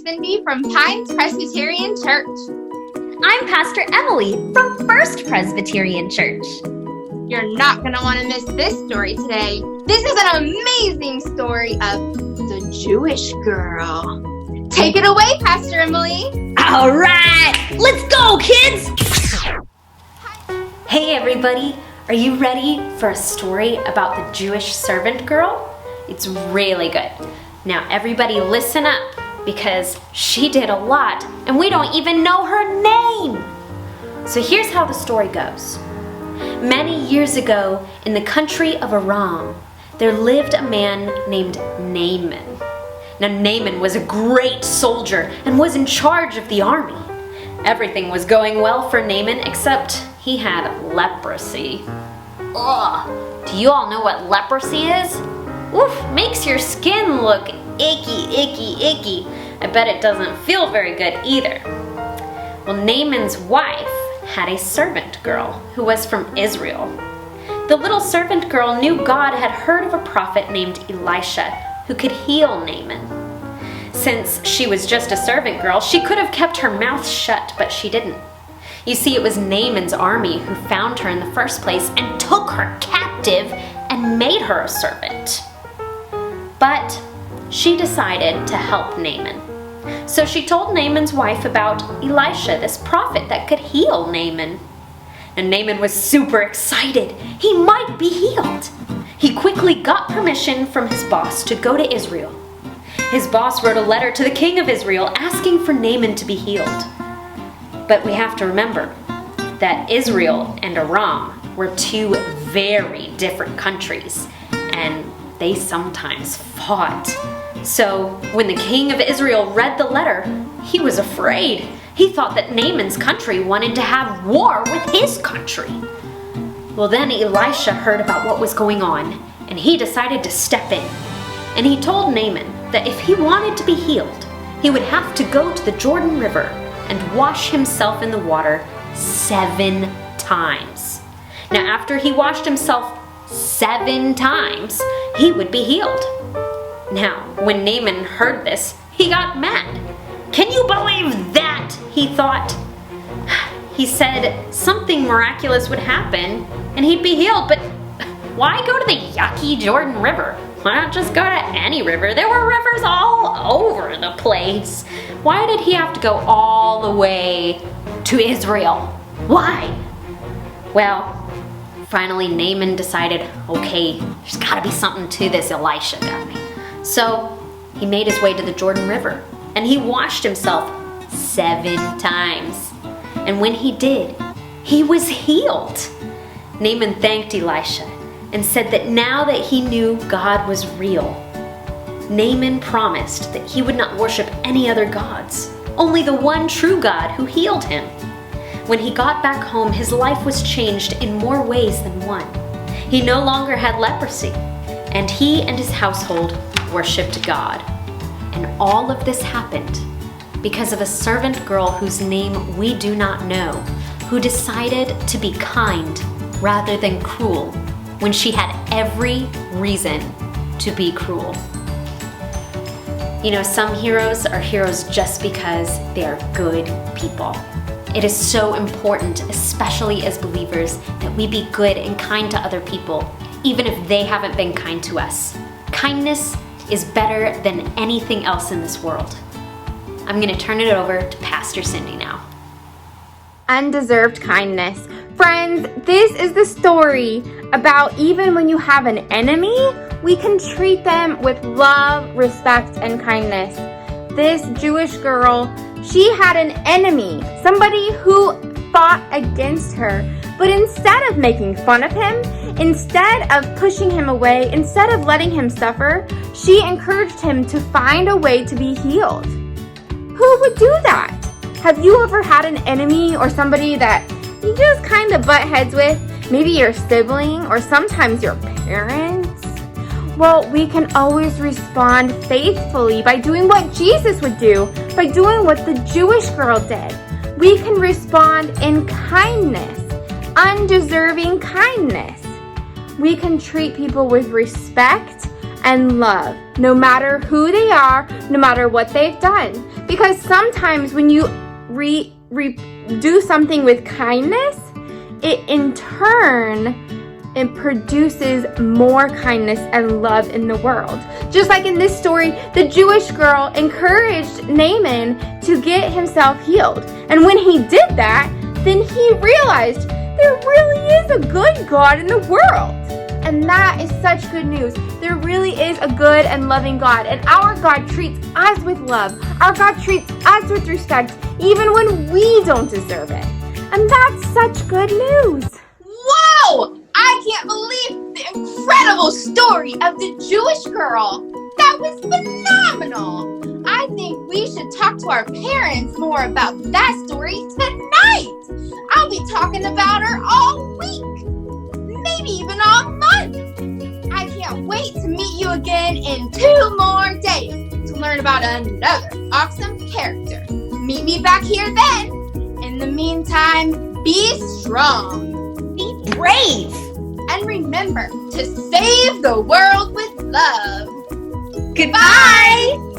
Cindy from Pines Presbyterian Church. I'm Pastor Emily from First Presbyterian Church. You're not going to want to miss this story today. This is an amazing story of the Jewish girl. Take it away, Pastor Emily. All right, let's go, kids. Hey, everybody. Are you ready for a story about the Jewish servant girl? It's really good. Now, everybody listen up because she did a lot and we don't even know her name. So here's how the story goes. Many years ago, in the country of Aram, there lived a man named Naaman. Now, Naaman was a great soldier and was in charge of the army. Everything was going well for Naaman except he had leprosy. Ugh! Do you all know what leprosy is? Oof! Makes your skin look icky. I bet it doesn't feel very good either. Well, Naaman's wife had a servant girl who was from Israel. The little servant girl knew God had heard of a prophet named Elisha who could heal Naaman. Since she was just a servant girl, she could have kept her mouth shut, but she didn't. You see, it was Naaman's army who found her in the first place and took her captive and made her a servant. But she decided to help Naaman. So she told Naaman's wife about Elisha, this prophet that could heal Naaman. And Naaman was super excited. He might be healed. He quickly got permission from his boss to go to Israel. His boss wrote a letter to the king of Israel asking for Naaman to be healed. But we have to remember that Israel and Aram were two very different countries, and they sometimes fought. So when the king of Israel read the letter, he was afraid. He thought that Naaman's country wanted to have war with his country. Well, then Elisha heard about what was going on, and he decided to step in. And he told Naaman that if he wanted to be healed, he would have to go to the Jordan River and wash himself in the water 7 times. Now, after he washed himself 7 times, he would be healed. Now, when Naaman heard this, he got mad. Can you believe that? He thought. He said something miraculous would happen and he'd be healed, but why go to the yucky Jordan River? Why not just go to any river? There were rivers all over the place. Why did he have to go all the way to Israel? Why? Well, finally Naaman decided, okay, there's gotta be something to this Elisha guy. So he made his way to the Jordan River and he washed himself 7 times. And when he did, he was healed. Naaman thanked Elisha and said that now that he knew God was real, Naaman promised that he would not worship any other gods, only the one true God who healed him. When he got back home, his life was changed in more ways than one. He no longer had leprosy, and he and his household worshipped God. And all of this happened because of a servant girl whose name we do not know, who decided to be kind rather than cruel when she had every reason to be cruel. You know, some heroes are heroes just because they are good people. It is so important, especially as believers, that we be good and kind to other people, even if they haven't been kind to us. Kindness is better than anything else in this world. I'm going to turn it over to Pastor Cindy now. Undeserved kindness. Friends, this is the story about even when you have an enemy, we can treat them with love, respect, and kindness. This Jewish girl, she had an enemy, somebody who fought against her. But instead of making fun of him, instead of pushing him away, instead of letting him suffer, she encouraged him to find a way to be healed. Who would do that? Have you ever had an enemy or somebody that you just kind of butt heads with? Maybe your sibling or sometimes your parents? Well, we can always respond faithfully by doing what Jesus would do, by doing what the Jewish girl did. We can respond in kindness, undeserving kindness. We can treat people with respect and love, no matter who they are, no matter what they've done. Because sometimes when you do something with kindness, it in turn it produces more kindness and love in the world. Just like in this story, the Jewish girl encouraged Naaman to get himself healed. And when he did that, then he realized there really is a good God in the world. And that is such good news. There really is a good and loving God. And our God treats us with love. Our God treats us with respect, even when we don't deserve it. And that's such good news. Whoa! I can't believe the incredible story of the Jewish girl. That was phenomenal. I think we should talk to our parents more about that story tonight. I'll be talking about her all week, maybe even all month. I can't wait to meet you again in 2 more days to learn about another awesome character. Meet me back here then. In the meantime, be strong. Be brave. And remember to save the world with love. Goodbye.